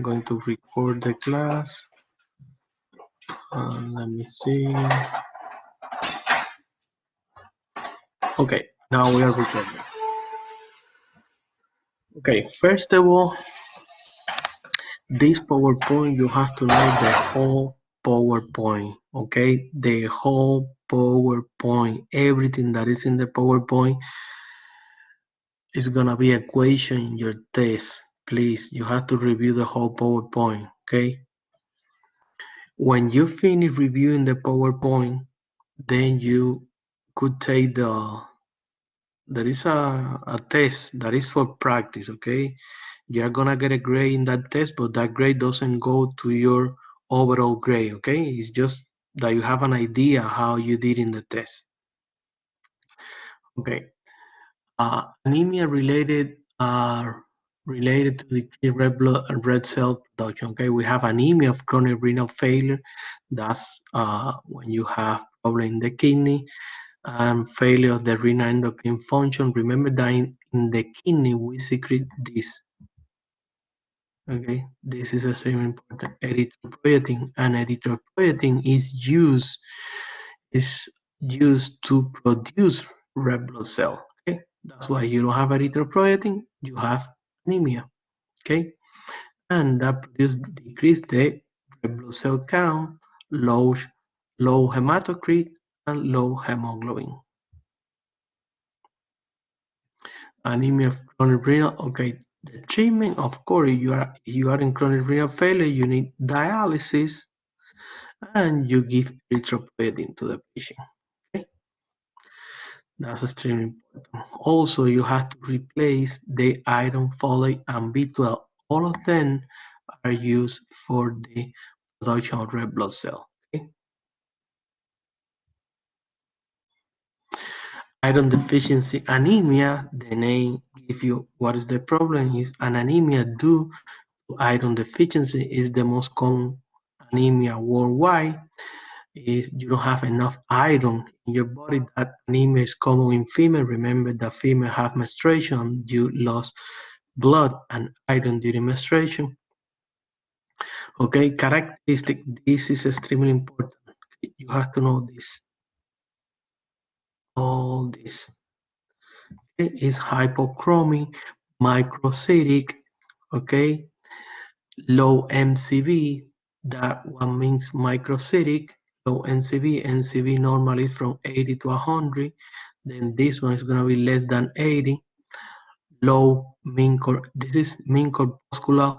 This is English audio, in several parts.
going to record the class. Let me see. Okay, now we are recording. Okay, first of all, this PowerPoint, you have to know the whole PowerPoint, okay? The whole PowerPoint, everything that is in the PowerPoint is gonna be a question in your test. Please, you have to review the whole PowerPoint, okay? When you finish reviewing the PowerPoint, then you could take there is a test that is for practice, okay? You're gonna get a grade in that test, but that grade doesn't go to your overall grade, okay? It's just that you have an idea how you did in the test. Okay. Anemia related to decreased red cell production. Okay, we have anemia of chronic renal failure. That's when you have problem in the kidney and failure of the renal endocrine function. Remember that in the kidney we secrete this. Okay, this is extremely important. Erythropoietin, and erythropoietin is used to produce red blood cell. Okay, that's why you don't have erythropoietin, you have anemia. Okay, and that decrease the red blood cell count, low hematocrit, and low hemoglobin. Anemia of chronic renal. Okay, the treatment, of course, if you are in chronic renal failure, you need dialysis, and you give erythropoietin to the patient. Okay, that's extremely important. Also, you have to replace the iron, folate, and B12. All of them are used for the production of red blood cell. Okay? Iron deficiency anemia, the name gives you what is the problem. Is an anemia due to iron deficiency is the most common anemia worldwide. Is you don't have enough iron in your body. That anemia is common in female. Remember that female have menstruation, you lost blood and iron during menstruation. Okay, characteristic. This is extremely important. You have to know this. All this. Okay, is hypochromic, microcytic, okay, low MCV. That one means microcytic, low NCV. NCV normally from 80 to 100. Then this one is going to be less than 80. Low mean this is mean corpuscular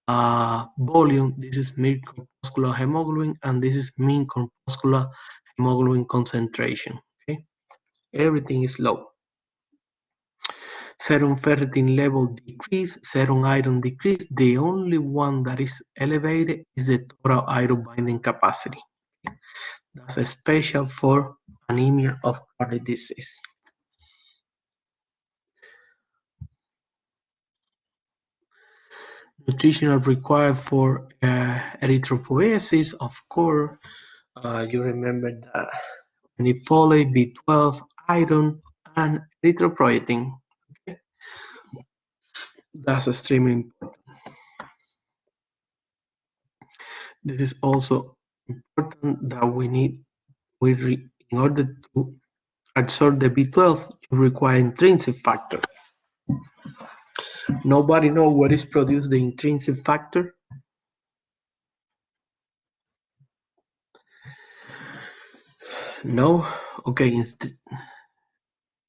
volume. This is mean corpuscular hemoglobin, and this is mean corpuscular hemoglobin concentration. Okay, everything is low. Serum ferritin level decrease, serum iron decrease. The only one that is elevated is the total iron binding capacity. Okay? That's special for anemia of cardiac disease. Nutritional required for erythropoiesis, of course, you remember that we need folate, B12, iron, and erythropoietin. Okay? That's extremely important. This is also important that in order to absorb the B12, you require intrinsic factor. Nobody know what is produced the intrinsic factor? No? Okay,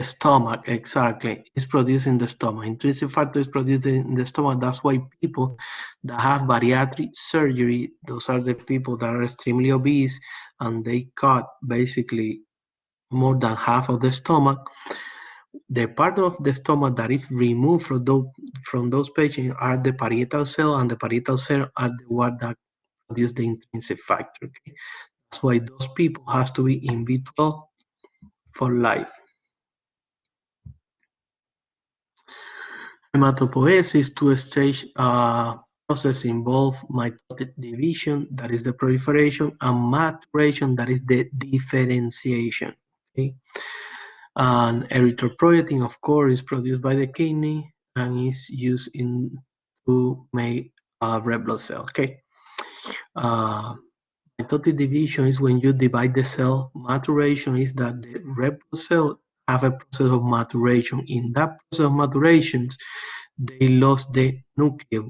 stomach, exactly. It's produced in the stomach. Intrinsic factor is produced in the stomach. That's why people that have bariatric surgery, those are the people that are extremely obese and they cut basically more than half of the stomach. The part of the stomach that is removed from those patients are the parietal cell, and the parietal cell are the one that produce the intrinsic factor. Okay? That's why those people has to be in B12 for life. Hematopoiesis, two-stage process involve mitotic division, that is the proliferation, and maturation, that is the differentiation. Okay? And erythropoietin, of course, is produced by the kidney and is used to make red blood cell. Okay. Mitotic division is when you divide the cell. Maturation is that the red blood cell have a process of maturation. In that process of maturation, they lost the nucleus.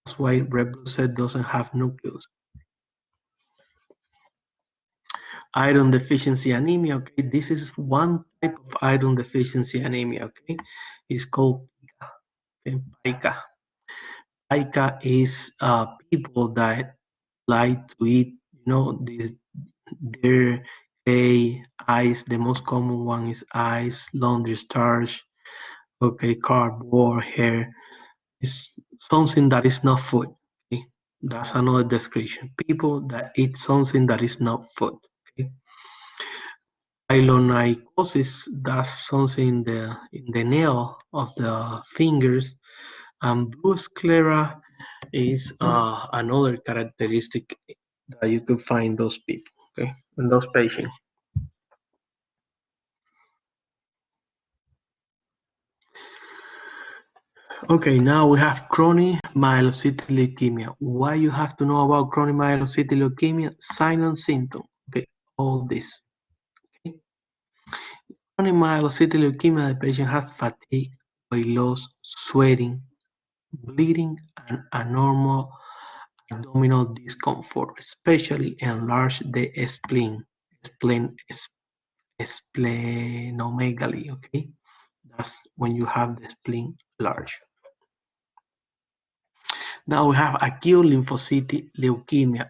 That's why red blood cell doesn't have nucleus. Iron deficiency anemia. Okay, this is one type of iron deficiency anemia. Okay, it's called pica. Pica is people that like to eat, this their ice. The most common one is ice, laundry starch, okay, cardboard, hair. It's something that is not food. Okay? That's another description. People that eat something that is not food. Okay? Pyelonephrosis, that's something in the nail of the fingers, and blue sclera is another characteristic that you can find those people, okay, in those patients. Okay, now we have chronic myelocytic leukemia. Why you have to know about chronic myelocytic leukemia? Sign and symptom. Okay, all this. Okay. Chronic myelocytic leukemia, the patient has fatigue, weight loss, sweating, bleeding, and abnormal abdominal discomfort, especially enlarge the splenomegaly. Okay, that's when you have the spleen large. Now we have acute lymphocytic leukemia,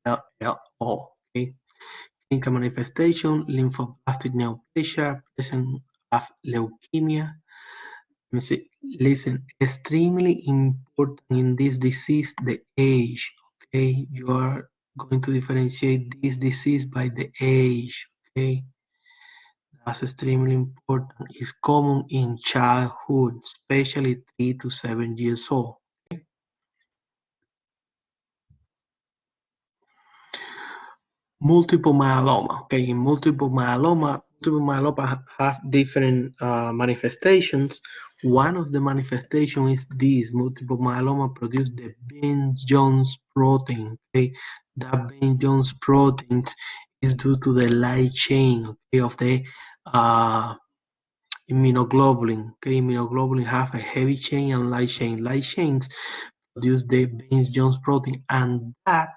ALLO. Okay, clinical manifestation: lymphoblastic neoplasia, present of leukemia. Listen, extremely important in this disease, the age. Okay, you are going to differentiate this disease by the age. Okay, that's extremely important. It's common in childhood, especially 3 to 7 years old. Okay? Multiple myeloma. Okay, in multiple myeloma have different manifestations. One of the manifestations is this: multiple myeloma produce the Bence-Jones protein. Okay, that Bence-Jones protein is due to the light chain, okay, of the immunoglobulin. Okay, immunoglobulin have a heavy chain and light chain. Light chains produce the Bence-Jones protein, and that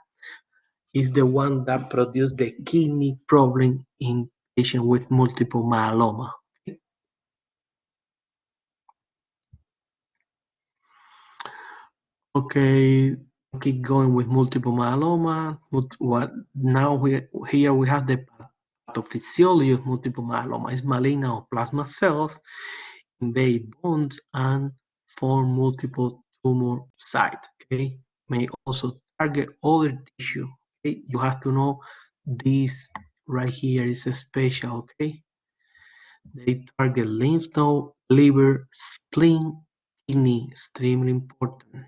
is the one that produces the kidney problem in patients with multiple myeloma. Okay, keep going with multiple myeloma. Here we have the pathophysiology of multiple myeloma. It's malignant plasma cells invade bones and form multiple tumor sites. Okay, may also target other tissue. Okay, you have to know this right here is special. Okay, they target lymph node, liver, spleen, kidney. Extremely important.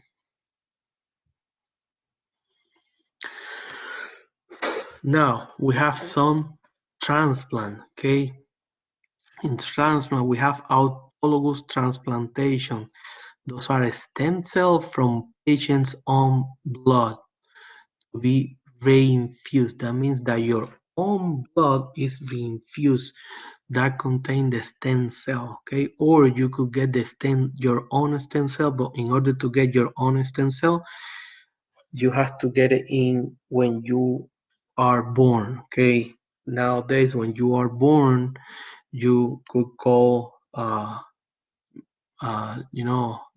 Now we have some transplant. Okay, in transplant we have autologous transplantation. Those are stem cells from patients' own blood to be reinfused. That means that your own blood is reinfused that contain the stem cell. Okay, or you could get your own stem cell, but in order to get your own stem cell, you have to get it in when you are born. Okay, nowadays when you are born, you could call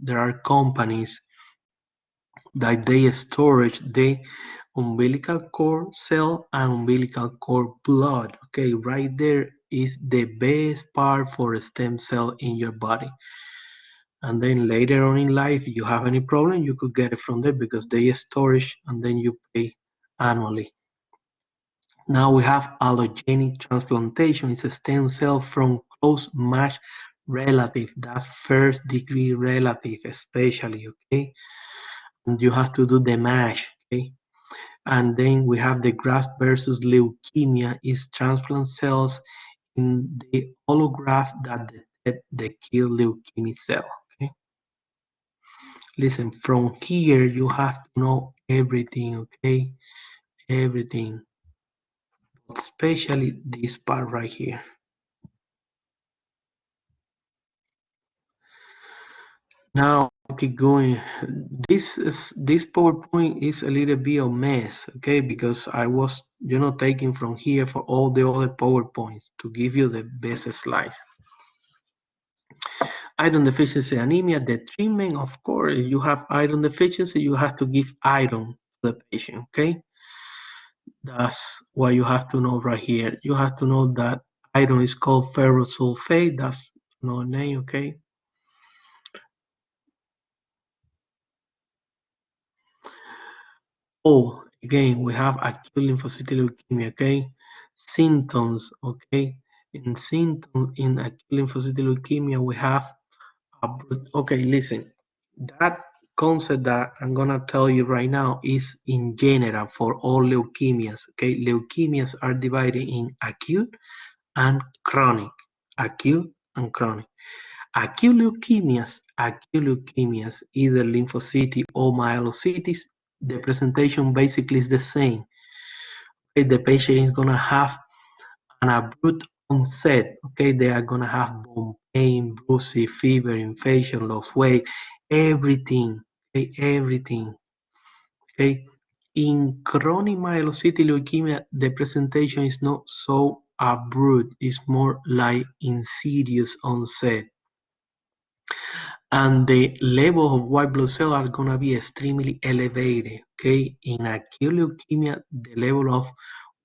there are companies that they storage the umbilical cord cell and umbilical cord blood. Okay, right there is the best part for a stem cell in your body. And then later on in life, if you have any problem, you could get it from there because they storage and then you pay annually. Now we have allogenic transplantation. It's a stem cell from close matched relative. That's first degree relative, especially, okay? And you have to do the match, okay? And then we have the graft versus leukemia is transplant cells in the allograft that detect the killed leukemic cell. Okay? listen, from here you have to know everything, okay? Everything, especially this part right here. Now keep going. This PowerPoint is a little bit of mess, okay? Because I was, taking from here for all the other PowerPoints to give you the best slides. Iron deficiency anemia, the treatment, of course, if you have iron deficiency, you have to give iron to the patient, okay? That's what you have to know right here. You have to know that iron is called ferrous sulfate. That's no name, okay? Oh, again, we have acute lymphocytic leukemia, okay? Symptoms, okay? In symptoms in acute lymphocytic leukemia, we have okay, listen. That concept that I'm gonna tell you right now is in general for all leukemias, okay? Leukemias are divided in acute and chronic. Acute and chronic. Acute leukemias, either lymphocytic or myelocytic, the presentation basically is the same. Okay, the patient is gonna have an abrupt onset. Okay, they are gonna have bone pain, bruising, fever, infection, loss weight, everything. Okay, everything. Okay. In chronic myelocytic leukemia, the presentation is not so abrupt. It's more like insidious onset. And the level of white blood cells are going to be extremely elevated. Okay, in acute leukemia, the level of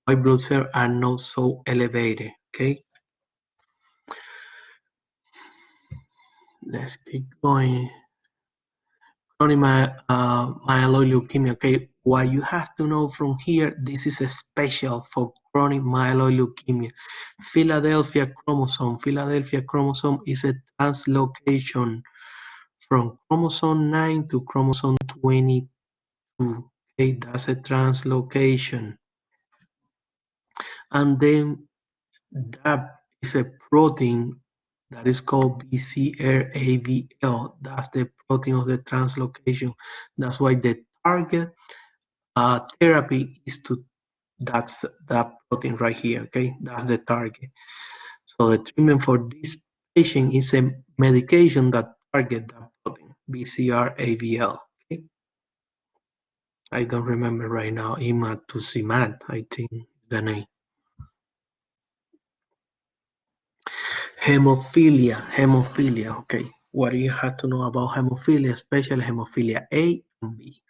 white blood cells are not so elevated. Okay, let's keep going. Chronic myeloid leukemia. Okay, what you have to know from here, this is a special for chronic myeloid leukemia. Philadelphia chromosome is a translocation from chromosome 9 to chromosome 22. Okay, that's a translocation. And then that is a protein that is called BCR-ABL. That's the protein of the translocation. That's why the target therapy is that's that protein right here. Okay, that's the target. So the treatment for this patient is a medication that target that protein, BCR-ABL. Okay, I don't remember right now. Imatuzimat, I think is the name. Hemophilia. Okay, what do you have to know about hemophilia, especially hemophilia A and B?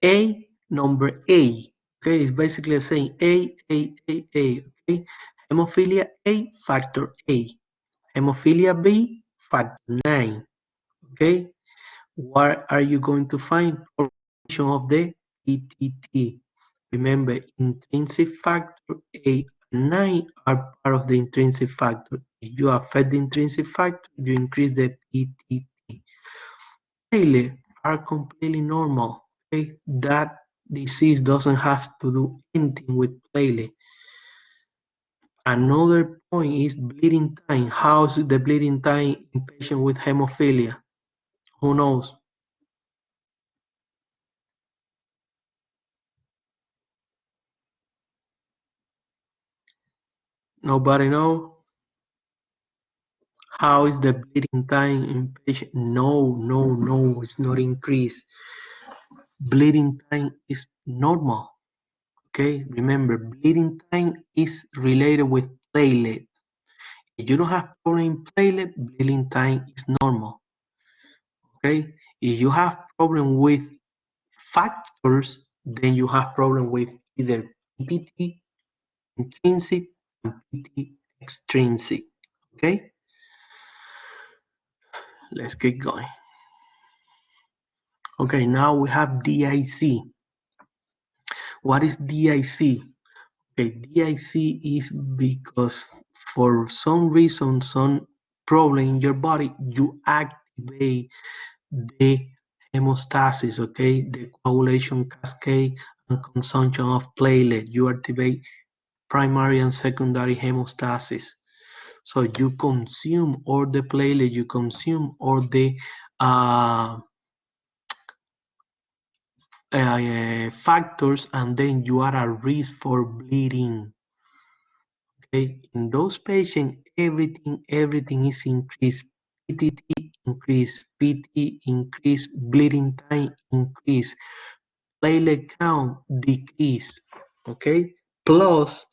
Okay. Number A. Okay, it's basically saying A. Okay, hemophilia A, factor A. Hemophilia B, factor 9. Okay, what are you going to find? Formation of the PTT. Remember, intrinsic factor A and 9 are part of the intrinsic factor. If you affect the intrinsic factor, you increase the PTT. Platelets are completely normal. Okay, that disease doesn't have to do anything with platelet. Another point is bleeding time. How's the bleeding time in patients with hemophilia? Who knows? Nobody know? How is the bleeding time in patient? No, it's not increased. Bleeding time is normal. Okay, remember, bleeding time is related with platelet. If you don't have problem in platelet, bleeding time is normal. Okay, if you have problem with factors, then you have problem with either PTT intrinsic and PT extrinsic. Okay, let's get going. Okay, now we have DIC. What is DIC? Okay, DIC is because for some reason, some problem in your body, you activate the hemostasis, okay, the coagulation cascade and consumption of platelet. You activate primary and secondary hemostasis. So you consume all the platelet, you consume all the factors, and then you are at risk for bleeding. Okay, in those patients, everything is increased. PTT increase, PT increase, bleeding time increase, platelet count decrease. Okay, plus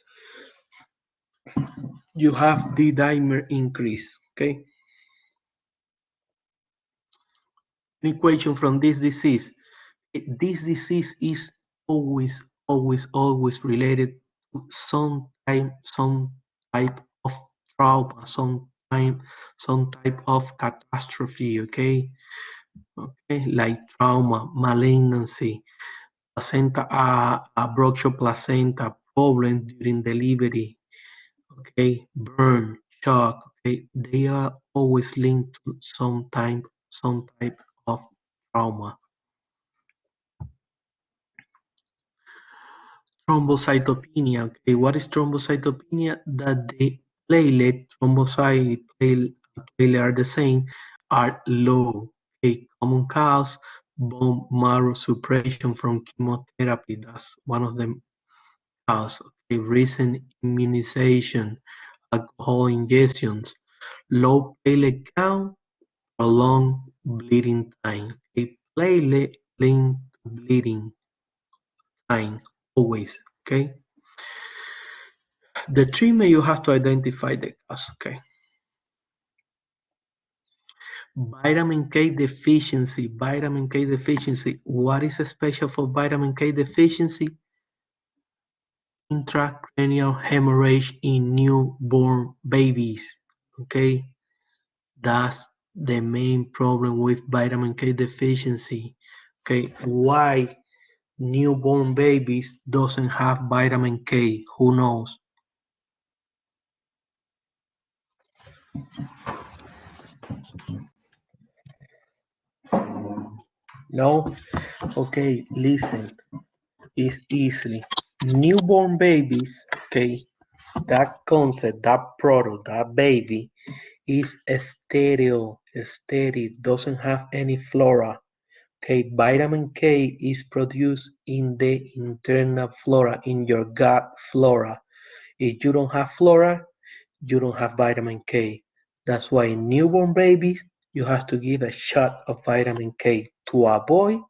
you have the dimer increase. Okay, an equation from this disease. This disease is always related to some type of trauma, some type of catastrophe. Okay, like trauma, malignancy, placenta, abruption placenta, problem during delivery. Okay, burn, shock. Okay, they are always linked to some type of trauma. Thrombocytopenia. Okay, what is thrombocytopenia? That the platelet, thrombocyte, platelet are the same, are low. Okay, common cause, bone marrow suppression from chemotherapy. That's one of the cause. Okay, recent immunization, alcohol ingestions, low platelet count, prolonged bleeding time. Okay, platelet linked to bleeding time always. Okay. The treatment, you have to identify the cause. Okay. Vitamin K deficiency. Vitamin K deficiency. What is special for vitamin K deficiency? Intracranial hemorrhage in newborn babies. Okay. That's the main problem with vitamin K deficiency. Okay. Why newborn babies doesn't have vitamin K? Who knows? No? Okay, listen. It's easily. Newborn babies, okay, that concept, that product, that baby is sterile, doesn't have any flora. Okay, vitamin K is produced in the internal flora, in your gut flora. If you don't have flora, you don't have vitamin K. That's why in newborn babies, you have to give a shot of vitamin K to avoid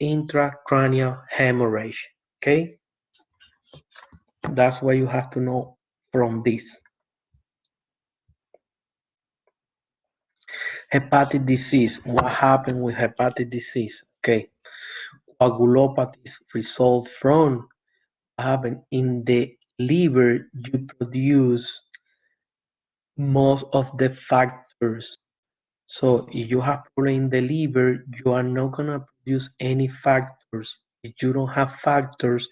intracranial hemorrhage. Okay, that's what you have to know from this. Hepatic disease. What happened with hepatic disease? Okay, coagulopathies result from what happened in the liver. You produce most of the factors. So if you have problem in the liver, you are not gonna produce any factors. If you don't have factors,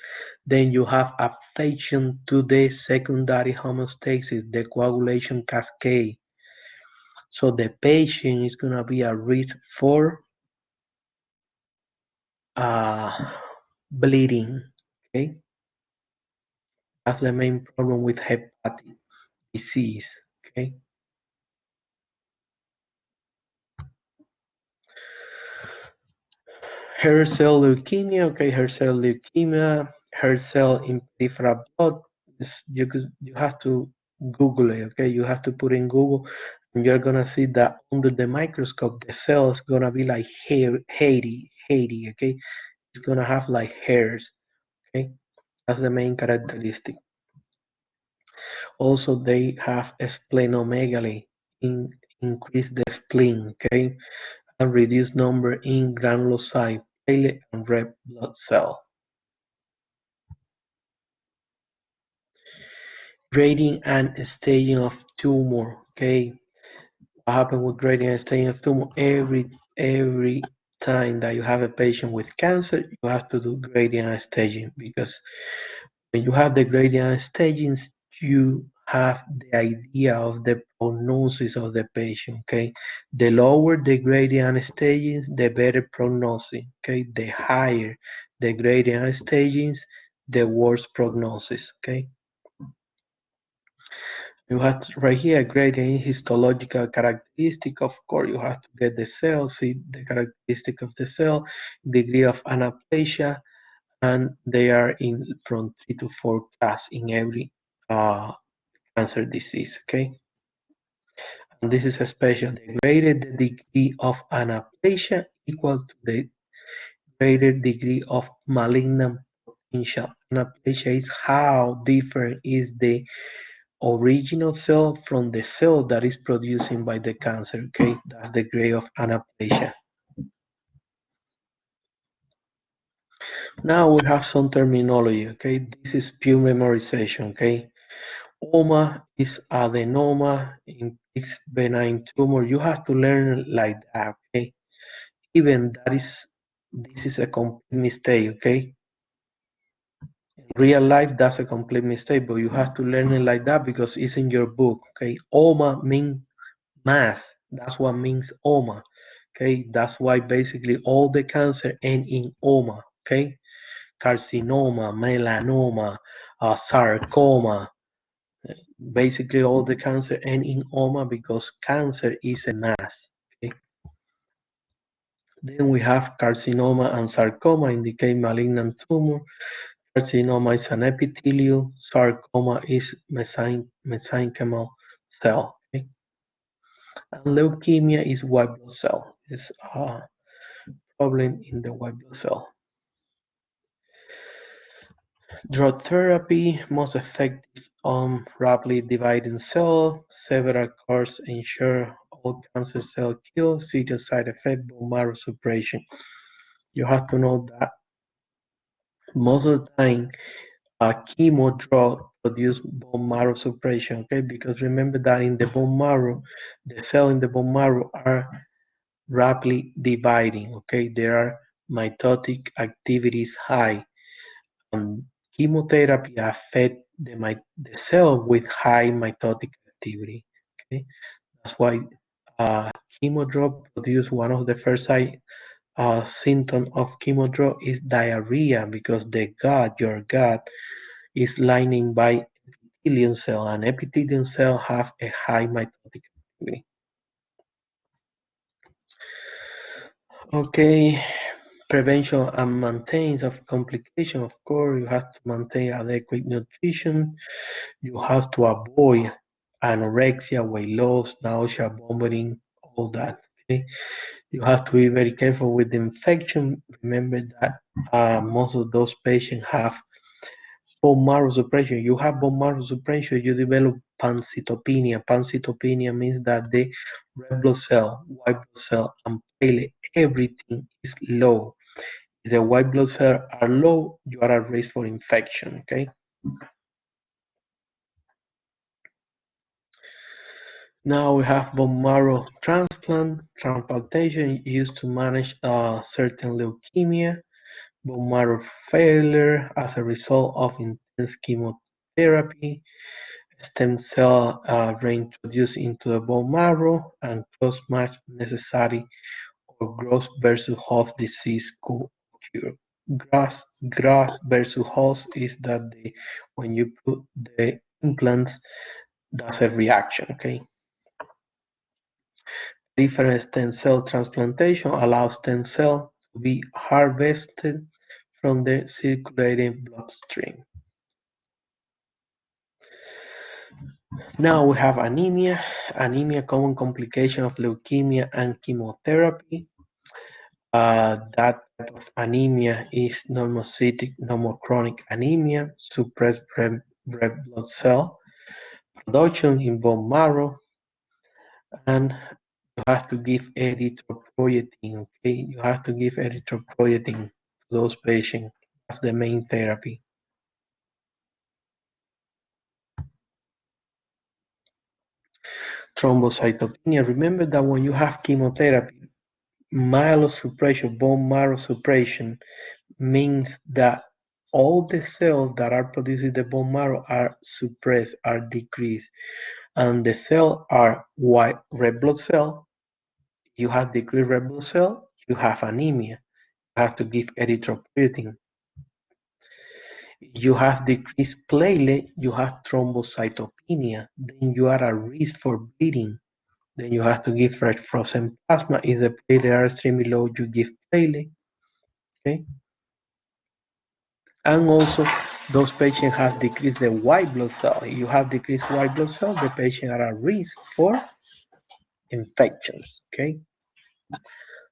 then you have affection to the secondary homeostasis, the coagulation cascade. So the patient is gonna be at risk for bleeding. Okay, that's the main problem with hepatic disease. Okay. Hair cell leukemia. Okay, hair cell leukemia, hair cell in peripheral blood. You have to Google it. Okay, you have to put in Google, and you're gonna see that under the microscope, the cell is gonna be like hairy. Okay, it's gonna have like hairs. Okay, that's the main characteristic. Also, they have splenomegaly, increase the spleen. Okay, and reduce number in granulocyte, platelet, and red blood cell. Grading and staging of tumor. Okay, what happens with grading and staging of tumor? Every time that you have a patient with cancer, you have to do grading and staging, because when you have the grading and staging, you have the idea of the prognosis of the patient. Okay, the lower the grading and staging, the better prognosis. Okay, the higher the grading and staging, the worse prognosis. Okay. You have right here grading histological characteristic. Of course, you have to get the cell, see the characteristic of the cell, degree of anaplasia, and they are in from 3 to 4 class in every cancer disease. Okay, and this is a special. The greater the degree of anaplasia equal to the greater degree of malignant potential. Anaplasia is how different is the original cell from the cell that is producing by the cancer. Okay, that's the grade of anaplasia. Now we have some terminology. Okay, this is pure memorization. Okay, OMA is adenoma implies benign tumor. You have to learn like that. Okay, even this is a complete mistake. Okay, in real life that's a complete mistake, but you have to learn it like that because it's in your book. Okay, OMA means mass. That's what means OMA. Okay, that's why basically all the cancer end in OMA. Okay, carcinoma, melanoma, sarcoma. Basically, all the cancer end in OMA because cancer is a mass. Okay. Then we have carcinoma and sarcoma indicate malignant tumor. Carcinoma is an epithelial. Sarcoma is mesenchymal cell. Okay. And leukemia is white blood cell. It's a problem in the white blood cell. Drug therapy, most effective on rapidly dividing cell. Several courses ensure all cancer cells killed. Serious side effect, bone marrow suppression. You have to know that most of the time, chemo drug produce bone marrow suppression. Okay, because remember that in the bone marrow, the cell in the bone marrow are rapidly dividing. Okay, there are mitotic activities high. And chemotherapy affect the cell with high mitotic activity. Okay, that's why chemo drug produce one of the first symptom of chemo drug is diarrhea because your gut is lining by epithelial cell, and epithelial cell have a high mitotic activity. Okay, prevention and maintenance of complication. Of course, you have to maintain adequate nutrition. You have to avoid anorexia, weight loss, nausea, vomiting, all that. Okay, you have to be very careful with the infection. Remember that most of those patients have bone marrow suppression. You have bone marrow suppression, you develop pancytopenia. Pancytopenia means that the red blood cell, white blood cell, and platelet, everything is low. If the white blood cells are low, you are at risk for infection. Okay. Now we have bone marrow transplant. Transplantation used to manage certain leukemia, bone marrow failure as a result of intense chemotherapy, stem cell reintroduced into the bone marrow, and cross-match necessary or graft versus host disease could occur. Graft versus host is that when you put the implants, that's a reaction. Okay. Different stem cell transplantation allows stem cells to be harvested from the circulating bloodstream. Now we have anemia. Anemia, common complication of leukemia and chemotherapy. That type of anemia is normocytic normochronic anemia, suppressed red blood cell production in bone marrow, and you have to give erythropoietin. Okay, you have to give erythropoietin to those patients. That's the main therapy. Thrombocytopenia. Remember that when you have chemotherapy, myelosuppression, bone marrow suppression, means that all the cells that are produced in the bone marrow are suppressed, are decreased, and the cells are white red blood cell. You have decreased red blood cell, you have anemia. You have to give erythropoietin. You have decreased platelet, you have thrombocytopenia, then you are at risk for bleeding. Then you have to give fresh frozen plasma. If the platelet are extremely low, you give platelet. Okay. And also, those patients have decreased the white blood cell. If you have decreased white blood cell, the patient are at risk for infections. Okay.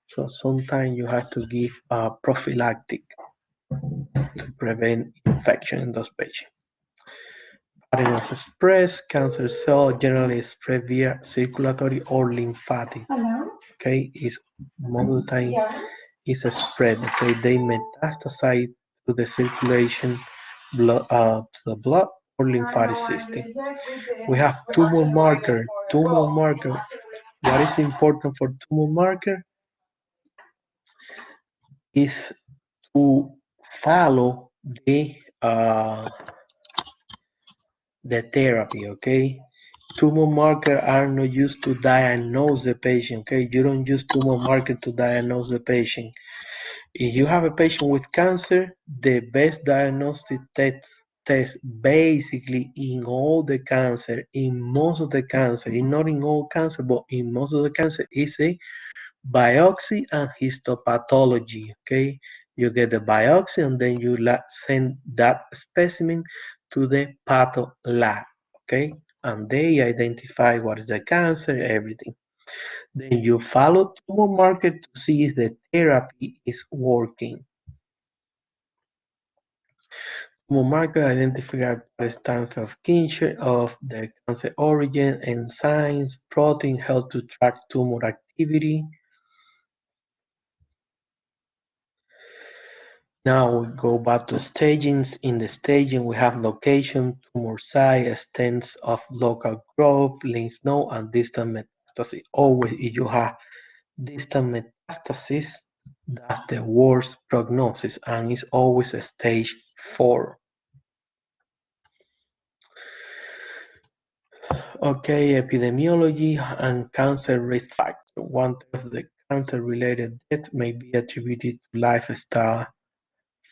So sometimes you have to give prophylactic to prevent infection in those patients. Pathogens express cancer cell generally spread via circulatory or lymphatic. Okay, is most of the time is a spread. Okay, they metastasize to the circulation, blood, the blood or lymphatic system. We have tumor marker. Tumor marker. What is important for tumor marker is to follow the therapy. Okay, tumor marker are not used to diagnose the patient. Okay, you don't use tumor marker to diagnose the patient. If you have a patient with cancer, the best diagnostic test basically in all the cancer, in most of the cancer, not in all cancer, but in most of the cancer, is a biopsy and histopathology. Okay, you get the biopsy and then you send that specimen to the patho lab. Okay, and they identify what is the cancer, everything. Then you follow tumor marker to see if the therapy is working. Tumor marker identify strength of kinship of the cancer origin, enzymes, protein help to track tumor activity. Now we go back to stagings. In the staging, we have location, tumor site, extent of local growth, lymph node, and distant metastasis. Always, if you have distant metastasis, that's the worst prognosis, and it's always a stage 4. Okay, epidemiology and cancer risk factor. One of the cancer-related deaths may be attributed to lifestyle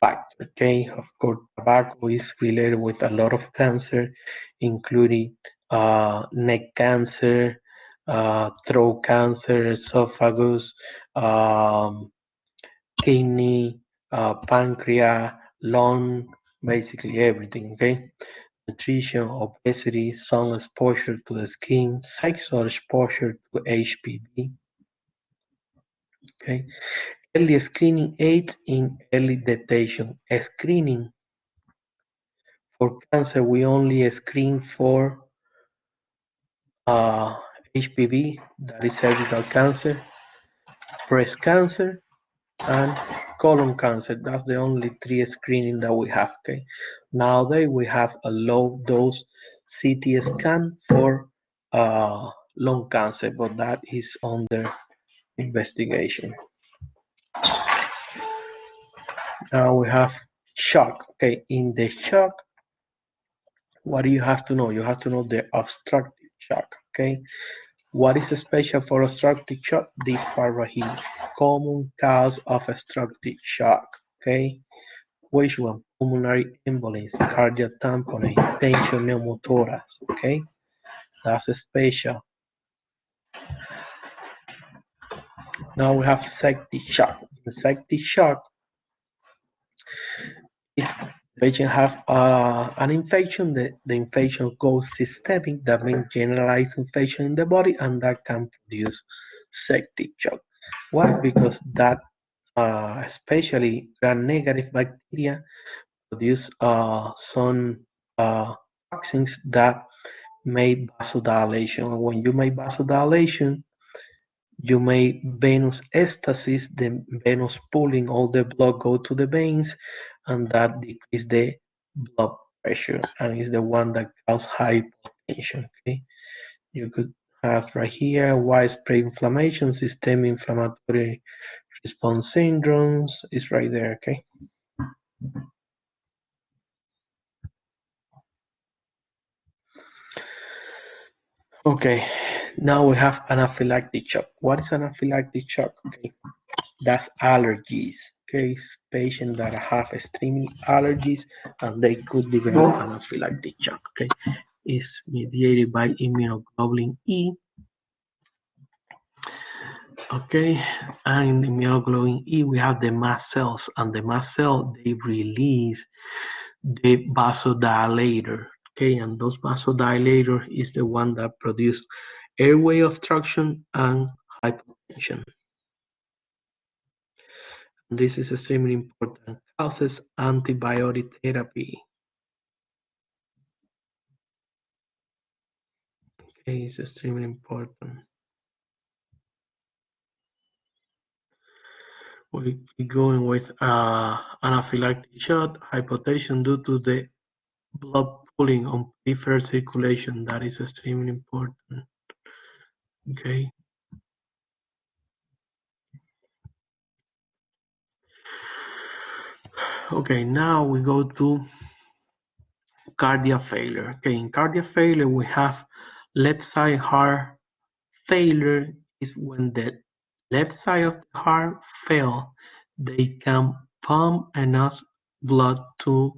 factor. Okay, of course, tobacco is related with a lot of cancer, including neck cancer, throat cancer, esophagus, kidney, pancreas, lung, basically everything. Okay, nutrition, obesity, sun exposure to the skin, sexual exposure to HPV. Okay, early screening aids in early detection. Screening for cancer, we only screen for HPV, that is cervical cancer, breast cancer, and colon cancer. That's the only 3 screening that we have. Okay, nowadays we have a low dose CT scan for lung cancer, but that is under investigation. Now we have shock. Okay, in the shock, what do you have to know? You have to know the obstructive shock. Okay, what is special for obstructive shock? This part right here, common cause of obstructive shock. Okay, which one? Pulmonary embolism, cardiac tamponade, tension pneumothorax. Okay, that's special. Now we have septic shock. In septic shock, is the patient have an infection. The infection goes systemic. That means generalized infection in the body, and that can produce septic shock. Why? Because that especially gram-negative bacteria produce some toxins that make vasodilation. When you make vasodilation, you make venous ectasis, the venous pulling, all the blood go to the veins, and that decrease the blood pressure, and is the one that causes hypertension. Okay, you could have right here widespread inflammation, systemic inflammatory response syndromes is right there. Okay. Okay, now we have anaphylactic shock. What is anaphylactic shock? Okay, that's allergies. case patients that have extreme allergies and they could develop anaphylactic shock. Okay, is mediated by immunoglobulin E. Okay, and in immunoglobulin E we have the mast cells, and the mast cell they release the vasodilator. Okay, and those vasodilator is the one that produce airway obstruction and hypotension. This is extremely important. Causes antibiotic therapy. Okay, it's extremely important. We keep going with anaphylactic shock, hypotension due to the blood pooling on peripheral circulation. That is extremely important. Okay. Okay, now we go to cardiac failure. Okay, in cardiac failure we have left side heart failure is when the left side of the heart fail, they can pump enough blood to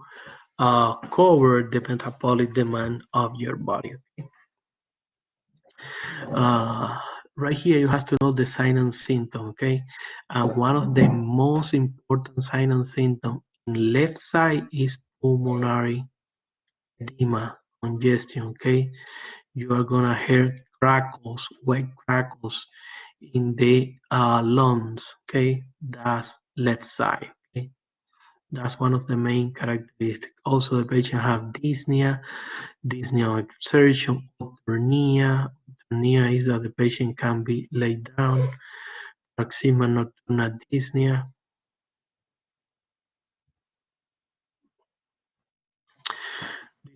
cover the metabolic demand of your body. Uh, right here, you have to know the sign and symptom. Okay, one of the most important sign and symptom in left side is pulmonary edema, congestion. Okay, you are gonna hear crackles, wet crackles in the lungs. Okay, that's left side. Okay, that's one of the main characteristics. Also, the patient have dyspnea, dyspnea exertion, otonia. Otonia is that the patient can be laid down. Paroxysmal nocturnal dyspnea.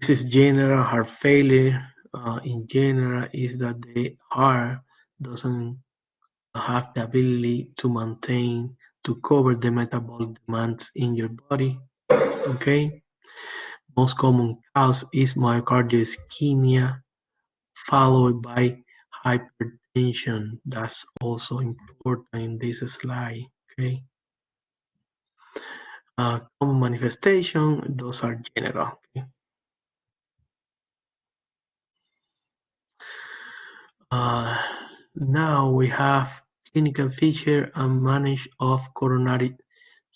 This is general heart failure. In general, is that the heart doesn't have the ability to maintain to cover the metabolic demands in your body. Okay, most common cause is myocardial ischemia, followed by hypertension. That's also important in this slide. Okay, common manifestation, those are general. Okay? Now we have clinical feature and manage of coronary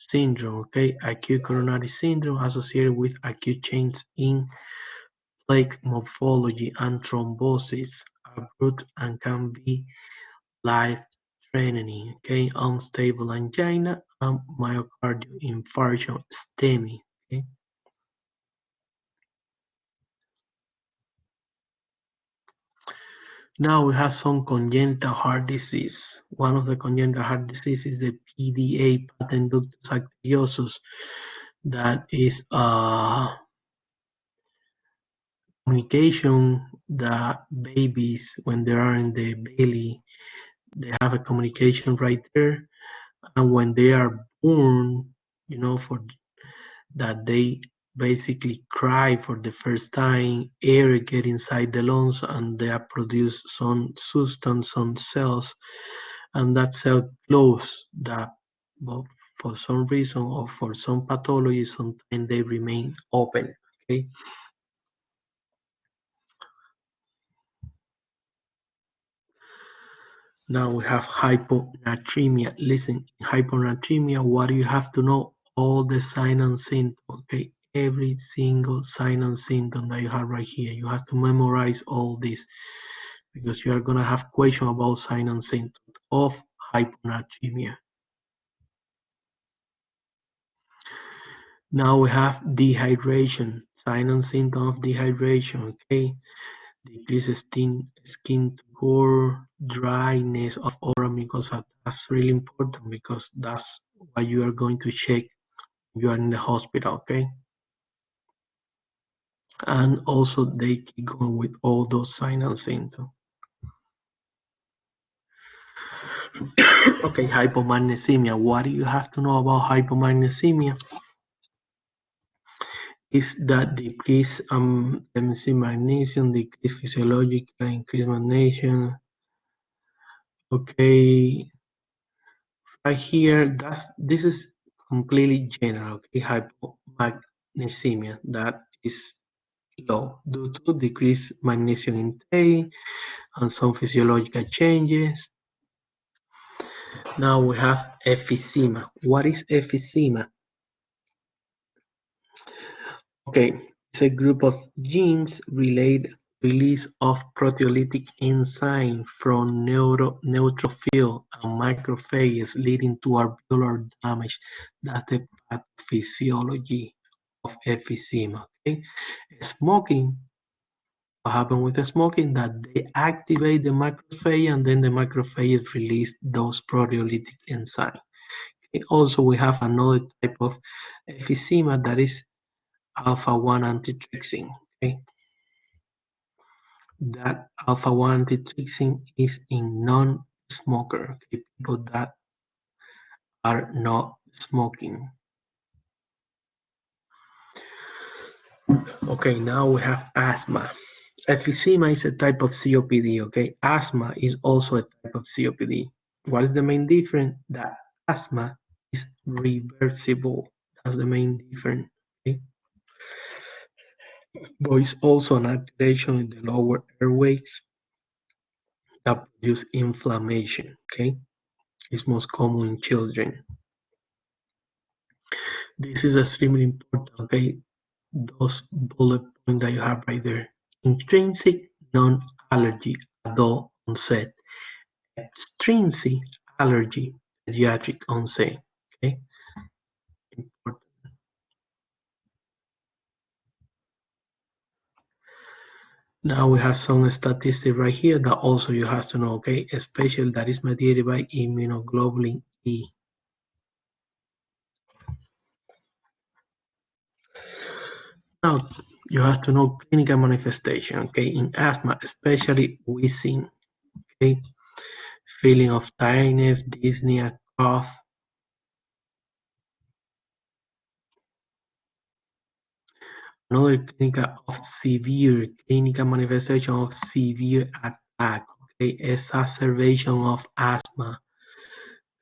syndrome. Okay, acute coronary syndrome associated with acute change in plaque morphology and thrombosis, abrupt and can be life-threatening. Okay, unstable angina and myocardial infarction, STEMI. Okay. Now we have some congenital heart disease. One of the congenital heart disease is the PDA, patent ductus arteriosus. That is communication that babies, when they are in the belly, they have a communication right there, and when they are born, for that they basically cry for the first time, air get inside the lungs and they produce some substance, some cells, and that cell close that, but for some reason or for some pathology, sometimes they remain open. Okay. Now we have hyponatremia. Listen, hyponatremia, what do you have to know? All the sign and symptoms, okay? Every single sign and symptom that you have right here. You have to memorize all this because you are going to have questions about sign and symptoms of hyponatremia. Now we have dehydration, sign and symptom of dehydration, okay? Decreased skin tone, dryness of oral mucosa. That's really important because that's what you are going to check if you are in the hospital, okay? And also they keep going with all those signs and symptoms. Okay, hypomagnesemia. What do you have to know about hypomagnesemia? Is that decrease magnesium, decrease physiological, increase magnesium. Okay, right here, this is completely general, okay, hypomagnesemia, that is low due to decreased magnesium intake and some physiological changes. Now we have emphysema. What is emphysema? Okay, it's a group of genes release of proteolytic enzyme from neutrophil and macrophages, leading to alveolar damage. That's the pathophysiology of emphysema. Okay, smoking. What happens with the smoking? That they activate the macrophage, and then the macrophages release those proteolytic enzymes. Okay, also, we have another type of emphysema that is alpha-1 antitrypsin. Okay, that alpha-1 antitrypsin is in non-smoker, okay, people that are not smoking. Okay, now we have asthma. Emphysema is a type of COPD. Okay, asthma is also a type of COPD. What is the main difference? That asthma is reversible. That's the main difference. Okay, but it's also an activation in the lower airways that produce inflammation. Okay, it's most common in children. This is extremely important. Okay, those bullet points that you have right there. Intrinsic non-allergy, adult onset. Extrinsic allergy, pediatric onset. Okay, important. Now we have some statistics right here that also you have to know. Okay, especially that is mediated by immunoglobulin E. Now you have to know clinical manifestation. Okay, in asthma, especially wheezing. Okay, feeling of tiredness, dyspnea, cough. Another clinical manifestation of severe attack. Okay, exacerbation of asthma.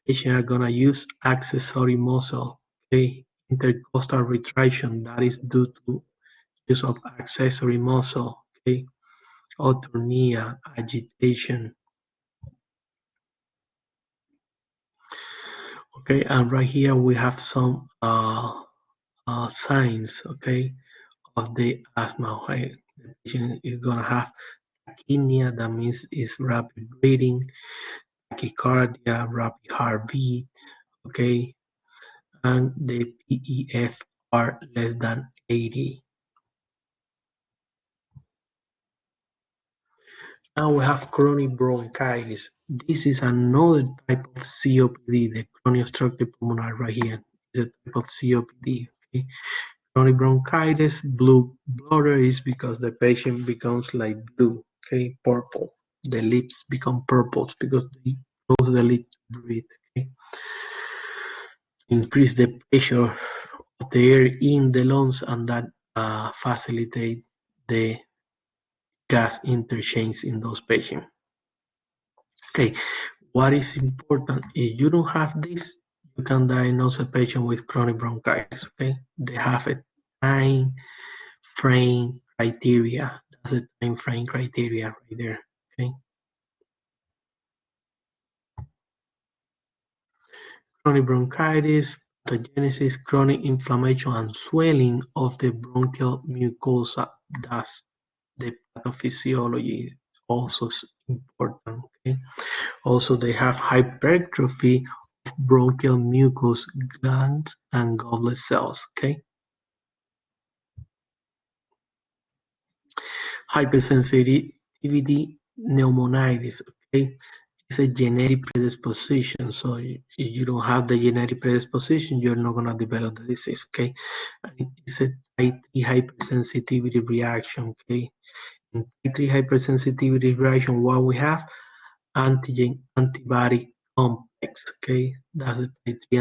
Patients are gonna use accessory muscle. Okay, intercostal retraction, that is due to use of accessory muscle. Okay, autotonia, agitation. Okay, and right here we have some signs. Okay, of the asthma. Okay, the patient is gonna have tachypnea, that means it's rapid breathing, tachycardia, rapid heartbeat. Okay, and the PEF are less than 80. Now we have chronic bronchitis. This is another type of COPD, the chronic obstructive pulmonary right here. It's a type of COPD. Okay? Chronic bronchitis, blue bladder is because the patient becomes like blue, okay, purple. The lips become purple because they close the lip to breathe. Okay? Increase the pressure of the air in the lungs, and that facilitate the gas interchange in those patients. Okay, what is important, if you don't have this, you can diagnose a patient with chronic bronchitis. Okay, they have a time frame criteria. That's a time frame criteria right there. Okay, chronic bronchitis, pathogenesis, chronic inflammation and swelling of the bronchial mucosa. That's the pathophysiology, also important. Okay, also they have hypertrophy of bronchial mucous glands and goblet cells. Okay, hypersensitivity pneumonitis. Okay, it's a genetic predisposition. So if you don't have the genetic predisposition, you're not gonna develop the disease. Okay, and it's a type 3 hypersensitivity reaction. Okay, in type 3 hypersensitivity reaction, what we have antigen antibody complex. Okay, that's a type 3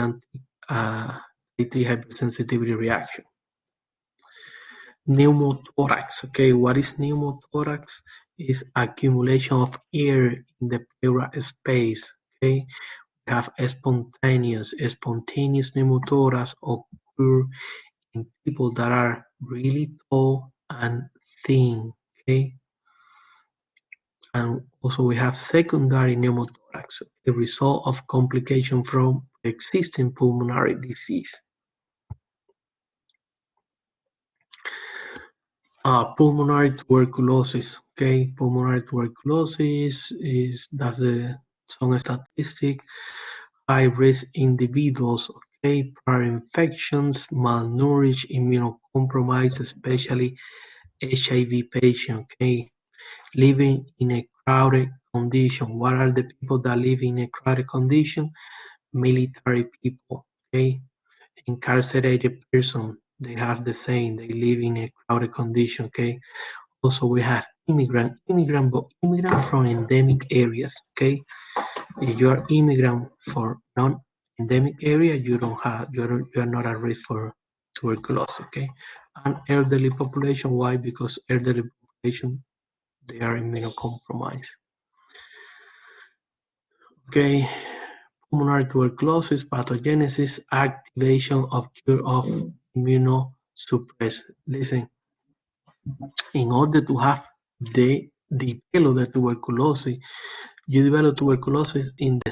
hypersensitivity reaction. Pneumothorax. Okay, what is pneumothorax? Is accumulation of air in the pleural space. Okay, We have spontaneous pneumothorax occur in people that are really tall and thin, okay? And also we have secondary pneumothorax, the result of complication from existing pulmonary disease. Pulmonary tuberculosis, okay? Pulmonary tuberculosis that's some statistic. High-risk individuals, okay? Prior infections, malnourished, immunocompromised, especially HIV patient, okay? Living in a crowded condition. What are the people that live in a crowded condition? Military people, okay? Incarcerated person, they have the same. They live in a crowded condition, okay? Also, we have immigrant from endemic areas, okay? If you are immigrant for non-endemic area, you're not at risk for tuberculosis, okay? And elderly population, why? Because elderly population, they are immunocompromised. Okay, pulmonary tuberculosis pathogenesis, activation of cure of immunosuppressed. Listen, in order to have the develop the tuberculosis, you develop tuberculosis in the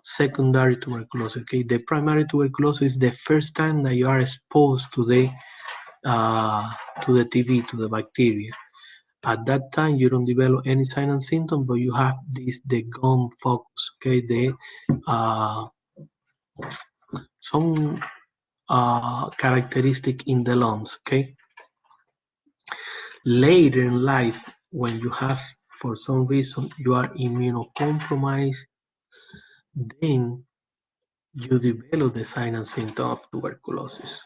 secondary tuberculosis. Okay, the primary tuberculosis is the first time that you are exposed to the TB, to the bacteria. At that time, you don't develop any sign and symptom, but you have the gum focus. Okay, some characteristic in the lungs. Okay, later in life, when you have, for some reason, you are immunocompromised, then you develop the sign and symptom of tuberculosis.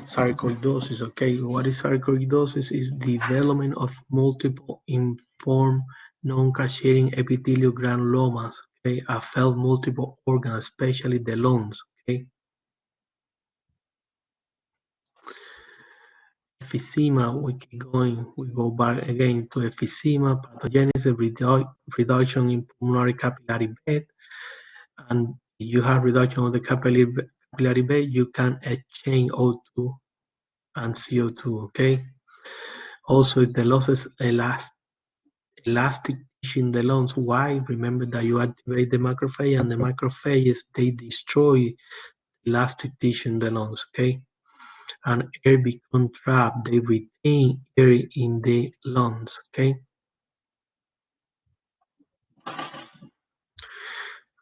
Sarcoidosis, okay, what is sarcoidosis? Is development of multiple informed non-cascading epithelial granulomas, okay, affect multiple organs, especially the lungs, okay. Emphysema, we keep going, we go back again to emphysema, pathogenesis, reduction in pulmonary capillary bed, and you have reduction of the capillary bed, you can exchange O2 and CO2, okay. Also, the losses elastic tissue in the lungs. Why? Remember that you activate the macrophage, and the macrophages, they destroy elastic tissue in the lungs, okay? And air becomes trapped, they retain air in the lungs, okay?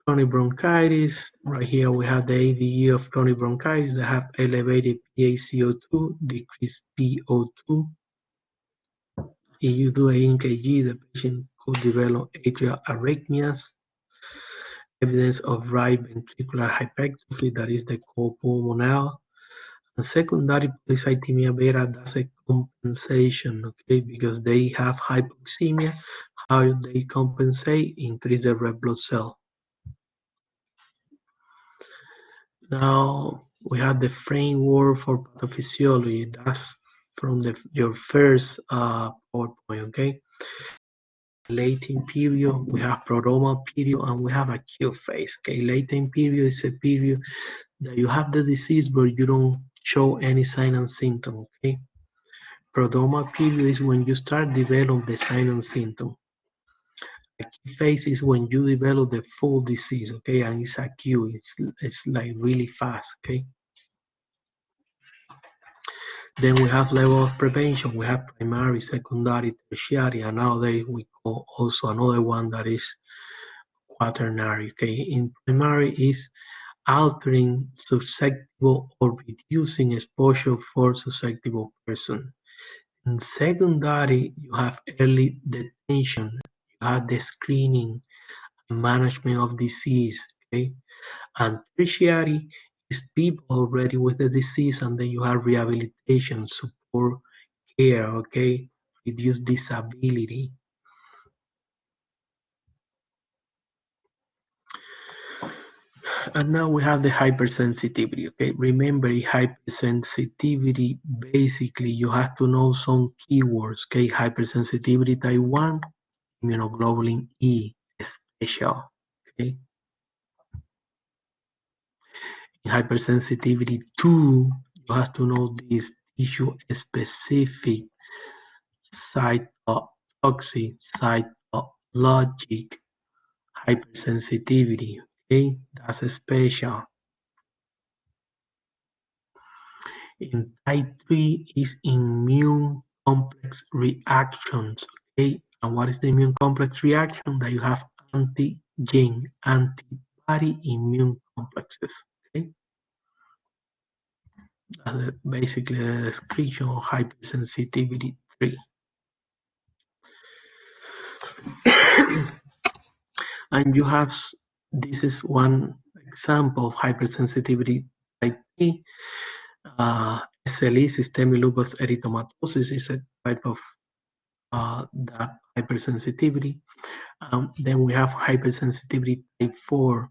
Chronic bronchitis, right here we have the ADE of chronic bronchitis. They have elevated PaCO2, decreased PO2. If you do a EKG, the patient could develop atrial arrhythmias, evidence of right ventricular hypertrophy, that is the copulmonale, and secondary polycythemia vera, that's a compensation, okay, because they have hypoxemia. How they compensate? Increase the red blood cell. Now we have the framework for pathophysiology. That's from your first PowerPoint, okay? Latent period, we have prodromal period, and we have acute phase. Okay, latent period is a period that you have the disease but you don't show any sign and symptom. Okay, prodromal period is when you start developing the sign and symptom. Acute phase is when you develop the full disease. Okay, and it's acute. It's like really fast. Okay. Then we have level of prevention. We have primary, secondary, tertiary, and nowadays we call also another one that is quaternary. Okay, in primary is altering susceptible or reducing exposure for susceptible person. In secondary, you have early detection. You have the screening and management of disease. Okay, and tertiary is people already with the disease, and then you have rehabilitation, support, care. Okay, reduce disability. And now we have the hypersensitivity. Okay, remember hypersensitivity, basically you have to know some keywords. Okay, hypersensitivity type 1 immunoglobulin E special. Okay. In hypersensitivity 2, you have to know this tissue specific cytotoxic cytologic hypersensitivity. Okay, that's special. In type 3 is immune complex reactions. Okay, and what is the immune complex reaction? That you have antigen, antibody immune complexes. Okay, that's basically the description of hypersensitivity 3. And you have, this is one example of hypersensitivity type 3. SLE, systemic lupus erythematosus, is a type of that hypersensitivity. Then we have hypersensitivity type 4.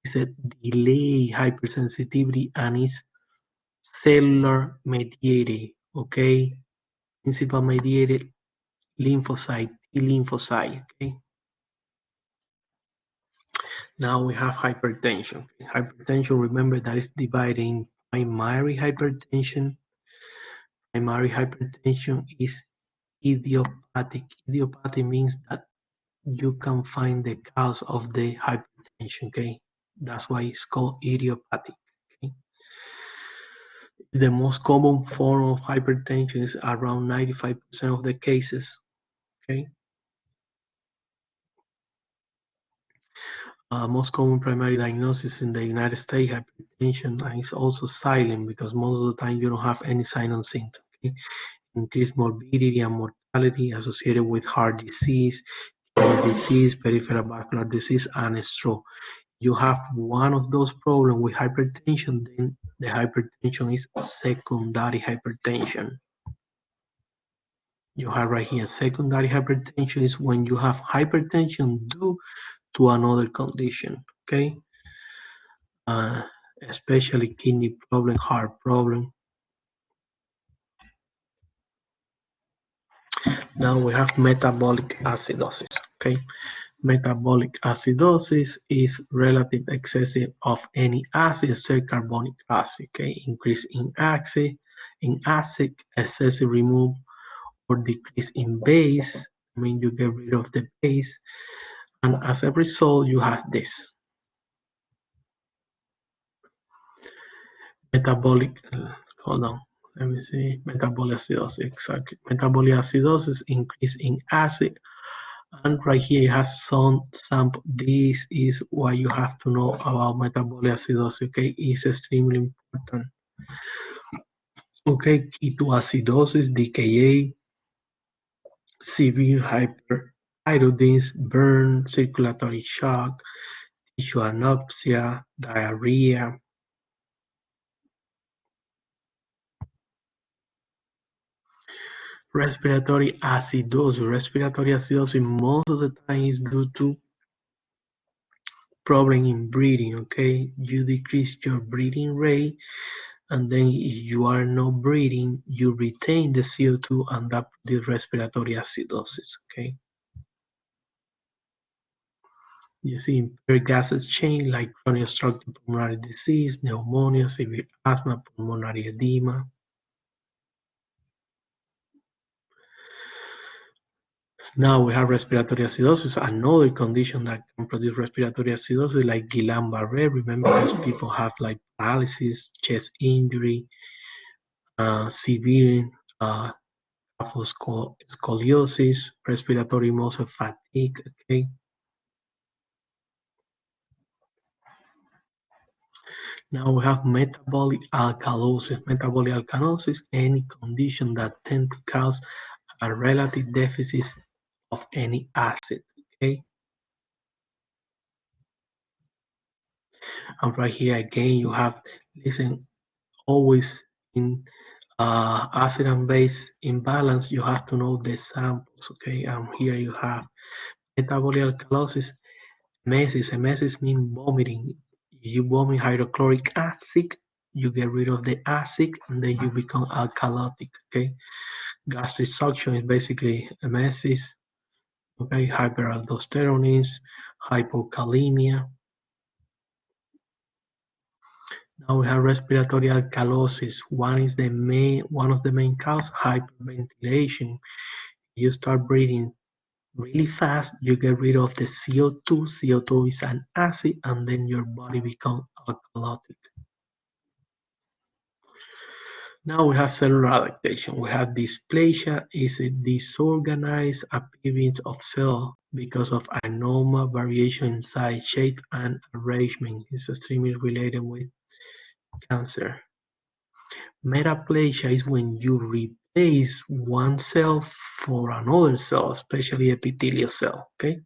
It's a delay hypersensitivity and it's cellular mediated, okay? Principal mediated lymphocyte, T lymphocyte, okay? Now we have hypertension. Hypertension, remember that is divided in primary hypertension. Primary hypertension is idiopathic. Idiopathic means that you can find the cause of the hypertension, okay? That's why it's called idiopathic, okay? The most common form of hypertension is around 95% of the cases, okay? Most common primary diagnosis in the United States, hypertension, and it's also silent because most of the time you don't have any sign and symptom. Okay? Increased morbidity and mortality associated with heart disease, kidney disease, peripheral vascular disease, and stroke. You have one of those problems with hypertension, then the hypertension is secondary hypertension. You have right here secondary hypertension is when you have hypertension due to another condition, okay? Especially kidney problem, heart problem. Now we have metabolic acidosis, okay? Metabolic acidosis is relative excessive of any acid except carbonic acid, okay? Increase in acid, excessive remove or decrease in base, I mean you get rid of the base, and as a result you have this. Metabolic, hold on, let me see, metabolic acidosis, exactly. Metabolic acidosis, increase in acid, and right here it has some sample. This is what you have to know about metabolic acidosis, okay? It's extremely important. Okay, ketoacidosis, DKA, severe hyperthyroidism, burn, circulatory shock, tissue anorexia, diarrhea. Respiratory acidosis. Respiratory acidosis most of the time is due to problem in breathing, okay? You decrease your breathing rate, and then if you are not breathing, you retain the CO2 and that produces respiratory acidosis, okay? You see impaired gas exchange like chronic obstructive pulmonary disease, pneumonia, severe asthma, pulmonary edema. Now we have respiratory acidosis, another condition that can produce respiratory acidosis like Guillain-Barré. Remember, those people have like paralysis, chest injury, severe scoliosis, respiratory muscle fatigue, okay? Now we have metabolic alkalosis. Metabolic alkalosis, any condition that tend to cause a relative deficit of any acid, okay? And right here again, you have, listen, always in acid and base imbalance, you have to know the samples, okay? And here you have metabolic alkalosis, emesis. Emesis means vomiting. You vomit hydrochloric acid, you get rid of the acid, and then you become alkalotic, okay? Gastric suction is basically emesis. Okay, hyperaldosteronism, hypokalemia. Now we have respiratory alkalosis. One of the main causes, hyperventilation. You start breathing really fast, you get rid of the CO2. CO2 is an acid, and then your body becomes alkalotic. Now we have cellular adaptation. We have dysplasia, is a disorganized appearance of cell because of abnormal variation in size, shape, and arrangement. It's extremely related with cancer. Metaplasia is when you replace one cell for another cell, especially epithelial cell. Okay.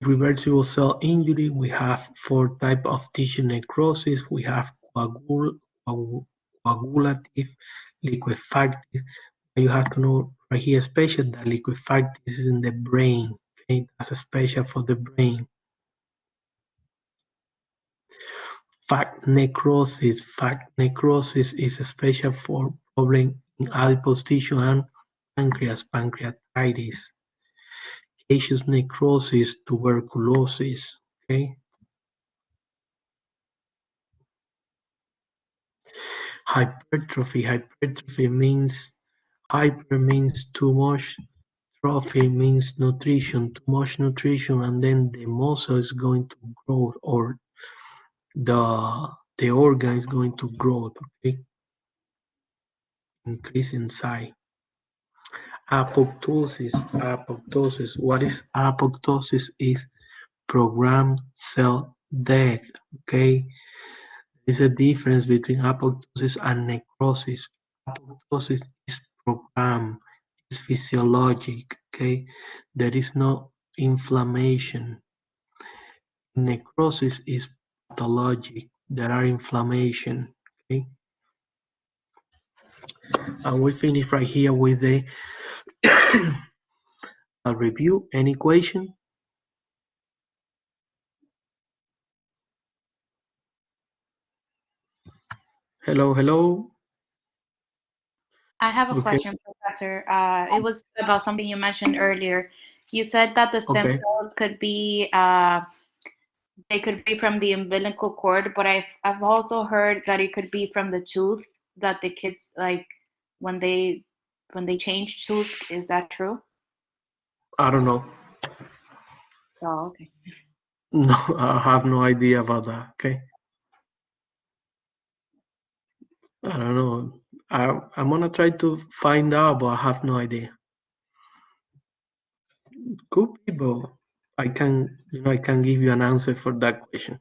Reversible cell injury, we have four types of tissue necrosis. We have coagulative, liquefactive. You have to know right here, especially that liquefactive is in the brain. Okay, that's special for the brain. Fat necrosis. Fat necrosis is special for problem in adipose tissue and pancreatitis. Caseous necrosis, tuberculosis. Okay. Hypertrophy. Hypertrophy means hyper means too much, trophy means nutrition, too much nutrition, and then the muscle is going to grow, or the organ is going to grow, okay? Increase in size. Apoptosis. Apoptosis. What is apoptosis? Is programmed cell death, okay? There's a difference between apoptosis and necrosis. Apoptosis is programmed, is physiologic, okay? There is no inflammation. Necrosis is pathologic. There are inflammation, okay? And we finish right here with the a review. Any question? Hello, hello. I have a Okay, question, Professor. It was about something you mentioned earlier. You said that the stem okay. cells could be they could be from the umbilical cord, but I've also heard that it could be from the tooth that the kids like when they change tooth. Is that true? I don't know. Oh, okay. No, I have no idea about that. Okay. I don't know. I'm gonna try to find out, but I have no idea. Could be, but I can give you an answer for that question.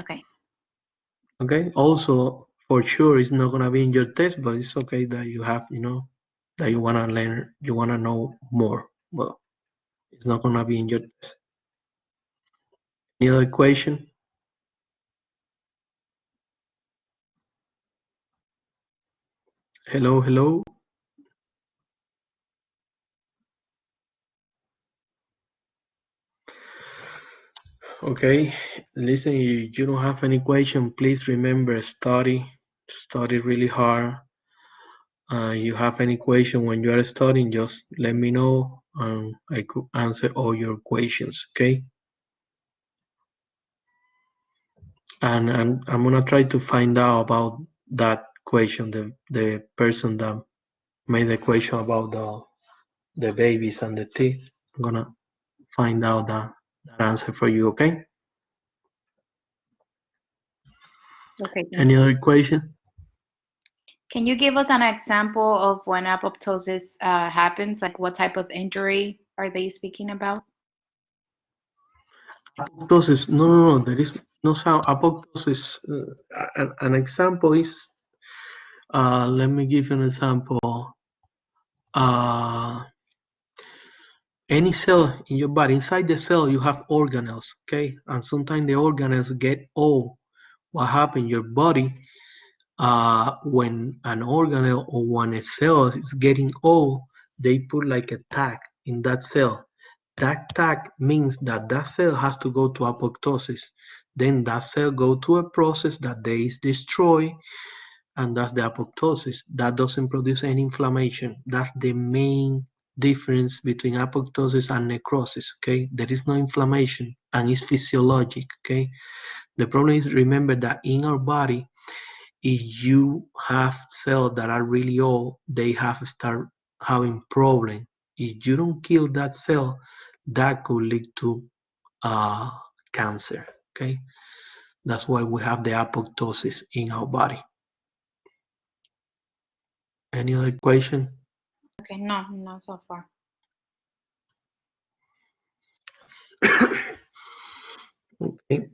Okay. Okay. Also, for sure, it's not gonna be in your test, but it's okay that you have, that you wanna learn, you wanna know more. But it's not gonna be in your test. Any other question? Hello, hello. Okay. Listen, if you don't have any question, please remember study really hard. You have any question when you are studying, just let me know and I could answer all your questions, okay? And I'm gonna try to find out about that question, the person that made the question about the babies and the teeth. I'm gonna find out that answer for you, okay? Okay, thank Any you. other question? Can you give us an example of when apoptosis happens? Like what type of injury are they speaking about? Apoptosis. No, no, no. There is no sound. Apoptosis. An example is. Let me give you an example. Uh, any cell in your body, inside the cell, you have organelles, okay? And sometimes the organelles get old. What happens? Your body, when an organelle or when a cell is getting old, they put like a tag in that cell. That tag means that that cell has to go to apoptosis. Then that cell go to a process that they is destroy, and that's the apoptosis. That doesn't produce any inflammation. That's the main difference between apoptosis and necrosis. Okay, there is no inflammation and it's physiologic. Okay, the problem is, remember that in our body, if you have cells that are really old, they have start having problem. If you don't kill that cell, that could lead to uh, cancer. Okay, that's why we have the apoptosis in our body. Any other question? Okay, no, not so far. Okay.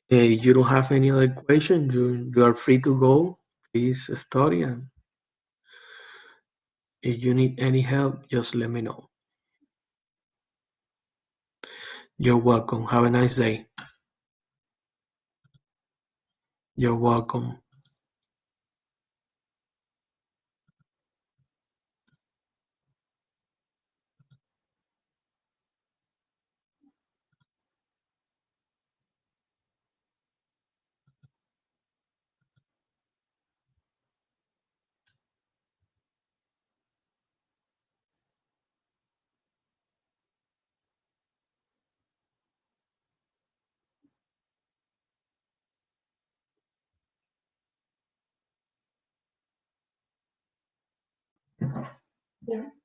You don't have any other question, you are free to go. Please study, and if you need any help, just let me know. You're welcome. Have a nice day. You're welcome. Yeah.